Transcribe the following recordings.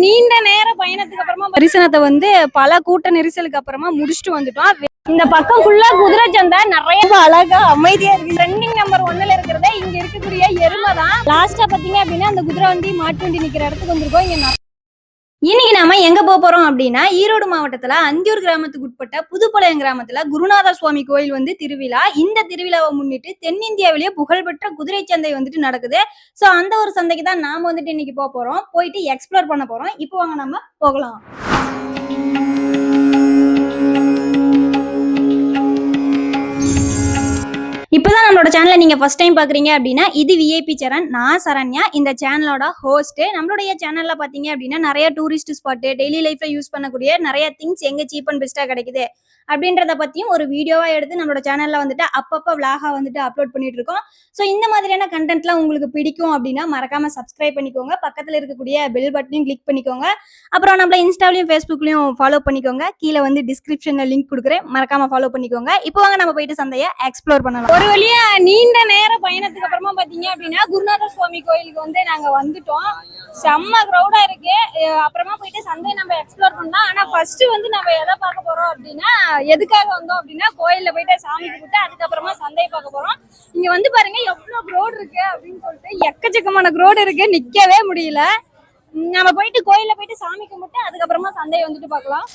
நீண்ட நேர பயணத்துக்கு அப்புறமா தரிசனத்தை பல கூட்ட நெரிசலுக்கு அப்புறமா முடிச்சுட்டு வந்துட்டோம். இந்த பக்கம் ஃபுல்லா குதிரை சந்தை, நிறைய அழகா அமைதியா இருக்கு. ட்ரெண்டிங் நம்பர் 1ல இருக்கிறதே இங்க இருக்கக்கூடிய எருமை தான். லாஸ்டா பாத்தீங்க அப்படின்னா அந்த குதிரை வண்டி மாட்டு வண்டி நிக்கிற இடத்துக்கு வந்திருக்கோம். இங்க இன்னைக்கு நாம எங்க போறோம் அப்படின்னா, ஈரோடு மாவட்டத்துல அந்தியூர் கிராமத்துக்கு உட்பட்ட புதுப்பாளையம் கிராமத்துல குருநாத சுவாமி கோயில் திருவிழா. இந்த திருவிழாவை முன்னிட்டு தென்னிந்தியாவிலேயே புகழ்பெற்ற குதிரை சந்தை நடக்குது. சோ அந்த ஒரு சந்தைக்கு தான் நாம இன்னைக்கு போறோம். போயிட்டு எக்ஸ்ப்ளோர் பண்ண போறோம். இப்போ வாங்க நம்ம போகலாம். இப்பதான் நம்மளோட சேனலை நீங்க ஃபர்ஸ்ட் டைம் பாக்குறீங்க அப்படின்னா, இது விஐபி சேனல். நான் சரண்யா, இந்த சேனலோட ஹோஸ்ட். நம்மளுடைய சேனல்ல பாத்தீங்க அப்படின்னா நிறைய டூரிஸ்ட் ஸ்பாட், டெய்லி லைஃப்ல யூஸ் பண்ணக்கூடிய நிறைய திங்ஸ் எங்க சீப் அண்ட் பெஸ்டா கிடைக்குது அப்படின்றத பத்தியும் ஒரு வீடியோவா எடுத்து நம்மளோட சேனல்ல அப்பப்ப விளாகா அப்லோட் பண்ணிட்டு இருக்கோம். ஸோ இந்த மாதிரியான கண்டென்ட்லாம் உங்களுக்கு பிடிக்கும் அப்படின்னா மறக்காம சப்ஸ்கிரைப் பண்ணிக்கோங்க. பக்கத்துல இருக்கக்கூடிய பெல் பட்டனையும் கிளிக் பண்ணிக்கோங்க. அப்புறம் நம்மள இன்ஸ்டாலையும் ஃபேஸ்புக்லயும் ஃபாலோ பண்ணிக்கோங்க. கீழே டிஸ்கிரிப்ஷன்ல லிங்க் கொடுக்குறேன், மறக்காம ஃபாலோ பண்ணிக்கோங்க. இப்போ வாங்க நம்ம போயிட்டு சந்தையை எக்ஸ்ப்ளோர் பண்ணலாம். ஒரு வழியா நீண்ட நேர பயணத்துக்கு அப்புறமா பாத்தீங்க அப்படின்னா குருநாத சுவாமி கோயிலுக்கு நாங்க வந்துட்டோம். செம்ம கிரௌடா இருக்கு. அப்புறமா போயிட்டு சந்தையை நம்ம எக்ஸ்ப்ளோர் பண்ணலாம். ஆனா ஃபர்ஸ்ட் நம்ம எதை பார்க்க போறோம் அப்படின்னா, எதுக்காக வந்தோம் அப்படின்னா கோயில்ல போயிட்டு சாமி கும்பிட்டு அதுக்கப்புறமா சந்தையை பார்க்க போறோம். இங்க பாருங்க எவ்வளவு க்ரௌட் இருக்கு அப்படின்னு சொல்லிட்டு, எக்கச்சக்கமான க்ரௌட் இருக்கு, நிக்கவே முடியல. நம்ம போயிட்டு கோயில்ல போயிட்டு சாமி கும்பிட்டு அதுக்கப்புறமா சந்தையை பார்க்கலாம்.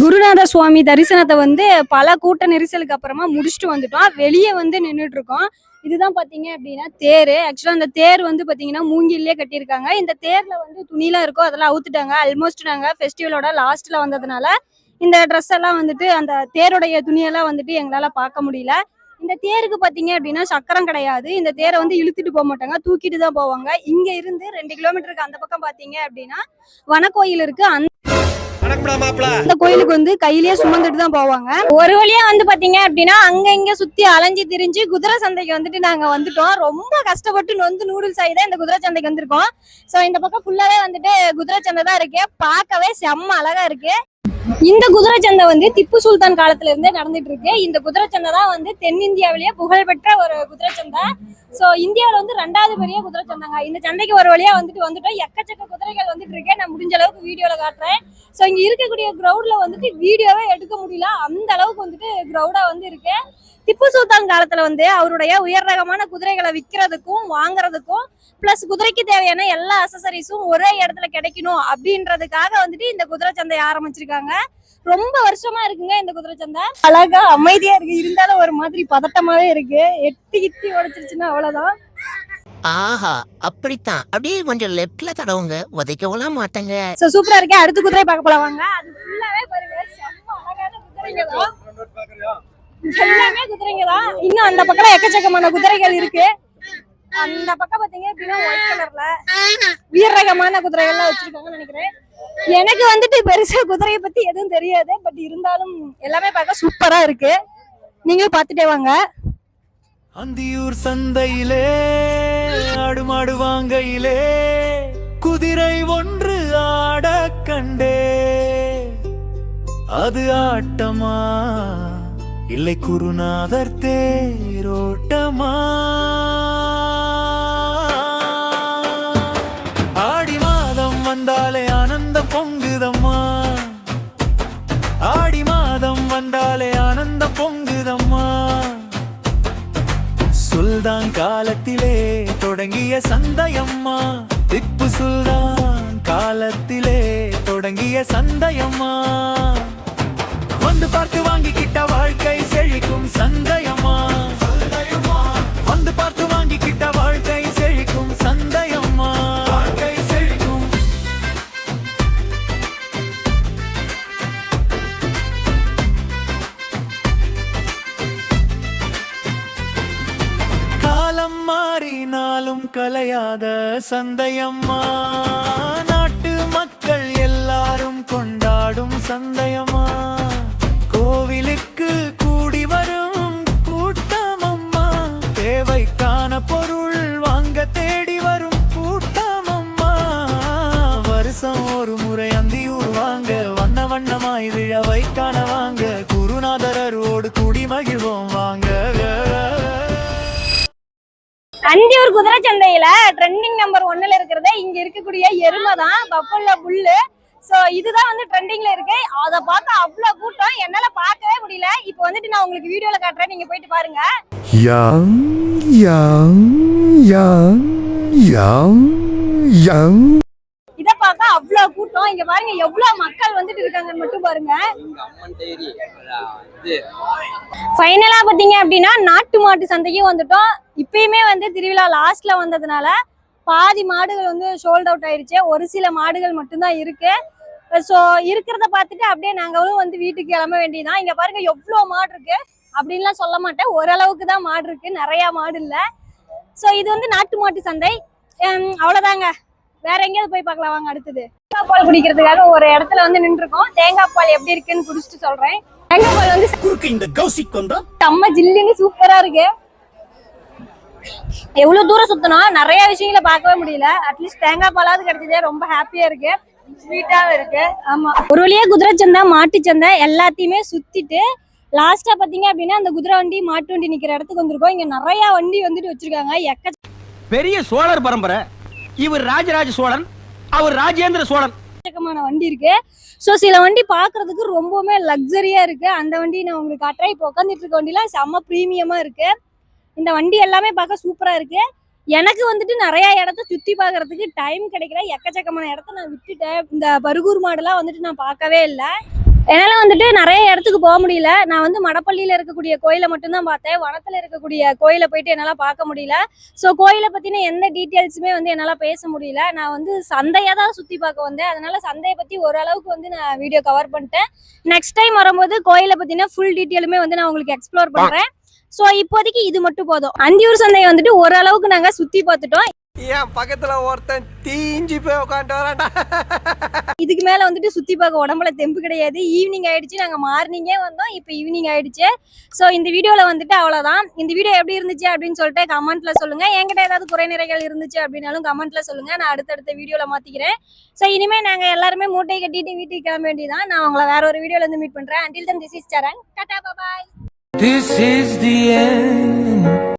குருநாத சுவாமி தரிசனத்தை பல கூட்ட நெரிசலுக்கு அப்புறமா முடிச்சுட்டு வந்துட்டோம். வெளியே நின்றுட்டு இருக்கோம். இதுதான் பாத்தீங்க அப்படின்னா தேர். ஆக்சுவலா அந்த தேர் பாத்தீங்கன்னா மூங்கிலே கட்டியிருக்காங்க. இந்த தேர்ல துணிலாம் இருக்கும், அதெல்லாம் அவுத்துட்டாங்க. ஆல்மோஸ்ட் நாங்க ஃபெஸ்டிவலோட லாஸ்ட்ல வந்ததுனால இந்த ட்ரெஸ் எல்லாம் அந்த தேருடைய துணியெல்லாம் எங்களால பார்க்க முடியல. இந்த தேருக்கு பாத்தீங்க அப்படின்னா சக்கரம் கிடையாது. இந்த தேரை இழுத்துட்டு போக மாட்டாங்க, தூக்கிட்டு தான் போவாங்க. இங்க இருந்து 2 கிலோமீட்டருக்கு அந்த பக்கம் பாத்தீங்க அப்படின்னா வனக்கோயில் இருக்கு. அந்த கோயிலுக்கு கையிலேயே சுமந்துட்டு தான் போவாங்க. ஒரு வழியா பாத்தீங்க அப்படின்னா அங்க இங்க சுத்தி அலைஞ்சு திரிஞ்சு குதிரை சந்தைக்கு நாங்க வந்துட்டோம். ரொம்ப கஷ்டப்பட்டு நூடுல்ஸ் ஆகிதான் இந்த குதிரை சந்தைக்கு வந்திருக்கோம். சோ இந்த பக்கம் ஃபுல்லாவே குதிரை சந்தை தான் இருக்கு. பார்க்கவே செம்ம அழகா இருக்கு. இந்த குதிரை சந்தை திப்பு சுல்தான் காலத்துல இருந்தே நடந்துட்டு இருக்கு. இந்த குதிரை சந்தை தான் தென்னிந்தியாவிலேயே புகழ்பெற்ற ஒரு குதிரை சந்தை. சோ இந்தியாவில 2வது பெரிய குதிரை சந்தைங்க. இந்த சந்தைக்கு ஒரு வழியா வந்துட்டோம். எக்கச்சக்க குதிரைகள் இருக்கு. நான் முடிஞ்ச அளவுக்கு வீடியோல காட்டுறேன். சோ இங்க இருக்கக்கூடிய கிரௌட்ல வீடியோவே எடுக்க முடியல, அந்த அளவுக்கு கிரௌடா இருக்கு. திப்பு சுல்தான் காலத்துல அவருடைய உயர் ரகமான குதிரைகளை விற்கிறதுக்கும் வாங்குறதுக்கும் பிளஸ் குதிரைக்கு தேவையான எல்லா அசசரிஸும் ஒரே இடத்துல கிடைக்கணும் அப்படின்றதுக்காக இந்த குதிரை சந்தை ஆரம்பிச்சிருக்காங்க. ரொம்ப வருஷமா இருக்குங்க இந்த குதிரை சந்தை. அழகா அமைதியா இருக்கு, இருந்தாலும் ஒரு மாதிரி பதட்டமாவே இருக்கு. எட்டி கிட்டி உடைச்சிருச்சுன்னா அவ்வளவுதான். ஆஹா, அப்படித்தான். அப்படியே கொஞ்சம் லெஃப்ட்ல தடவுங்க, உதைக்கவும் மாட்டாங்க. சூப்பரா இருக்கு. அடுத்த குதிரை பார்க்க போலாம் வாங்க. அது ஃபுல்லாவே பாருங்க, செம்ம அழகான குதிரைங்க தான். எல்லாமே குதிரைங்க தான். இன்னும் அந்த பக்கம் எக்கச்சக்கமான குதிரைகள் இருக்கு. அந்த பக்கம் பாத்தீங்க அப்படின்னா ஒயிட் கலர்ல வீரரகமான குதிரைகள்லாம் வச்சிருக்காங்கன்னு நினைக்கிறேன். எனக்கு பெருசா குதிரையை பத்தி எதுவும் தெரியாது, பட் இருந்தாலும் எல்லாமே பார்க்க சூப்பரா இருக்கு. நீங்களும் பாத்துட்டே வாங்க. அந்தியூர் சந்தையிலே ஆடு மாடு வாங்கையிலே குதிரை ஒன்று ஆட கண்டே. அது ஆட்டமா இல்லை குருநாதர் தேரோட்டமா? ஆடி மாதம் வந்தாலே ஆனந்தம் பொங்குதம்மா, ஆடி மாதம் வந்தாலே ஆனந்தம் பொங்குதம்மா. சுல்தான் காலத்திலே தொடங்கிய சந்தையம்மா, திப்பு சுல்தான் காலத்திலே தொடங்கிய சந்தையம்மா. வந்து பார்த்து வாங்கிக்கிட்ட வாழ்க்கை செழிக்கும் சந்தையம்மா, வந்து பார்த்து வாங்கிக்கிட்ட வாழ்க்கை செழிக்கும் சந்தையம்மா, வாழ்க்கை செழிக்கும். காலம் மாறினாலும் கலையாத சந்தையம்மா, நாட்டு மக்கள் எல்லாரும் கொண்டாடும் சந்தையம்மா. கோவிலுக்கு கூடி வரும் கூட்டமம்மா, தேவைக்கான பொருள் வாங்க தேடி வரும் கூட்டமம்மா. வருஷம் ஒரு முறை அந்தியூர் வாங்க, வண்ண வண்ணமாய் விழாவை காண வாங்க, குருநாதரோடு கூடி மகிழ்வோம் வாங்க. அந்தியூர் குதிரை சந்தையில ட்ரெண்டிங் நம்பர் 1ல இருக்கிறதே இங்க இருக்கக்கூடிய எருமை தான், பஃபல்லோ புல்லு. இதுதான் வந்து ட்ரெண்டிங்ல இருக்கு. அதை பார்க்க அவ்வளவு கூட்டம், என்னால பார்க்கவே முடியல. இப்போ வந்துட்டு நான் உங்களுக்கு வீடியோல காட்டுறேன், நீங்க போயிட்டு பாருங்க. Young, young, young, young, young. இத பார்க்க அவ்வளவு கூட்டம். இங்க பாருங்க எவ்வளவு மக்கள் வந்துட்டு இருக்காங்கன்னு மட்டும் பாருங்க. ஃபைனலா பாத்தீங்க அப்படின்னா நாட்டு மாட்டு சந்தைக்கு வந்துட்டோம். இப்பயுமே வந்து திருவிழா லாஸ்ட்ல வந்ததுனால பாதி மாடுகள் வந்து சோல்ட் அவுட் ஆயிடுச்சு. ஒரு சில மாடுகள் மட்டும்தான் இருக்கு. ஸோ இருக்கிறத பார்த்துட்டு அப்படியே நாங்களும் வந்து வீட்டுக்கு கிளம்ப வேண்டியதான். இங்க பாருங்க எவ்வளவு மாடு இருக்கு அப்படின்லாம் சொல்ல மாட்டேன், ஓரளவுக்கு தான் மாடு இருக்கு, நிறைய மாடு இல்ல. ஸோ இது வந்து நாட்டு மாட்டு சந்தை. அவ்வளவுதாங்க. வேற எங்கேயாவது போய் பார்க்கலாம் வாங்க. அடுத்தது தேங்காய் பால் குடிக்கிறதுக்காக ஒரு இடத்துல வந்து நின்றுருக்கோம். தேங்காய் பால் எப்படி இருக்குன்னு குடிச்சிட்டு சொல்றேன். தேங்காய் பால் வந்து செம்ம ஜில்லுன்னு சூப்பரா இருக்கு. எவ்வளவு தூரம் சுத்தணும், நிறைய விஷயங்களை பார்க்கவே முடியல. அட்லீஸ்ட் தேங்காய் பாலாவது கிடைச்சதே ரொம்ப ஹாப்பியா இருக்கு, ஸ்வீட்டாவும் இருக்கு. ஆமா, ஒரு வழியா குதிரை சந்தை மாட்டு சந்தை எல்லாத்தையுமே சுத்திட்டு லாஸ்டா பாத்தீங்க அப்படின்னா அந்த குதிரை வண்டி மாட்டு வண்டி நிக்கிற இடத்துக்கு வந்திருக்கோம். இங்க நிறைய வண்டி வந்துட்டு வச்சிருக்காங்க. பெரிய சோழர் பரம்பரை. இவர் ராஜராஜ சோழன், அவர் ராஜேந்திர சோழன். எக்கச்சக்கமான வண்டி இருக்கு. ஸோ சில வண்டி பாக்குறதுக்கு ரொம்பவுமே லக்ஸரியா இருக்கு. அந்த வண்டி நான் உங்களுக்கு காட்டுறேன். இப்போ உட்காந்துட்டு இருக்க வண்டிலாம் செம்ம ப்ரீமியமா இருக்கு. இந்த வண்டி எல்லாமே பார்க்க சூப்பரா இருக்கு. எனக்கு வந்துட்டு நிறைய இடத்த சுத்தி பாக்குறதுக்கு டைம் கிடைக்கல. எக்கச்சக்கமான இடத்த நான் விட்டுட்டேன். இந்த பருகூர் மாடுலாம் வந்துட்டு நான் பார்க்கவே இல்லை. என்னால வந்துட்டு நிறைய இடத்துக்கு போக முடியல. நான் வந்து மடப்பள்ளியில இருக்கக்கூடிய கோயிலை மட்டும்தான் பார்த்தேன். வனத்துல இருக்கக்கூடிய கோயிலை போயிட்டு என்னால பார்க்க முடியல. ஸோ கோயிலை பத்தின எந்த டீட்டெயில்ஸுமே வந்து என்னால பேச முடியல. நான் வந்து சந்தையா தான் சுத்தி பார்க்க வந்தேன். அதனால சந்தையை பத்தி ஓரளவுக்கு வந்து நான் வீடியோ கவர் பண்ணிட்டேன். நெக்ஸ்ட் டைம் வரும்போது கோயிலை பத்தின ஃபுல் டீட்டெயிலுமே வந்து நான் உங்களுக்கு எக்ஸ்ப்ளோர் பண்றேன். சோ இப்போதைக்கு இது மட்டும் போதும். அந்தியூர் சந்தையை வந்துட்டு ஓரளவுக்கு நாங்க சுத்தி பார்த்துட்டோம். ஏன் பக்கத்துல ஒருத்தன் தீஞ்சு போய் உட்காந்து வரான்டா. இதுக்கு மேல வந்துட்டு சுத்தி பார்க்க உடம்புல தெம்பு கிடையாது. ஈவினிங் ஆயிடுச்சு, நாங்க மார்னிங்கே வந்தோம், இப்போ ஈவினிங் ஆயிடுச்சு. சோ இந்த வீடியோல வந்துட்டு அவ்வளவுதான். இந்த வீடியோ எப்படி இருந்துச்சு அப்படின்னு சொல்லிட்டு கமெண்ட்ல சொல்லுங்க. என்கிட்ட ஏதாவது குறை நிறைகள் இருந்துச்சு அப்படின்னாலும் கமெண்ட்ல சொல்லுங்க, நான் அடுத்தடுத்த வீடியோல மாத்திக்கிறேன். சோ இனிமே நாங்க எல்லாருமே மூட்டை கட்டிட்டு வீட்டுக்கு கிளம்ப வேண்டியதான். நான் உங்களை வேற ஒரு வீடியோல இருந்து மீட் பண்றேன். Until then, this is Charan. Tata, bye bye. This is the end.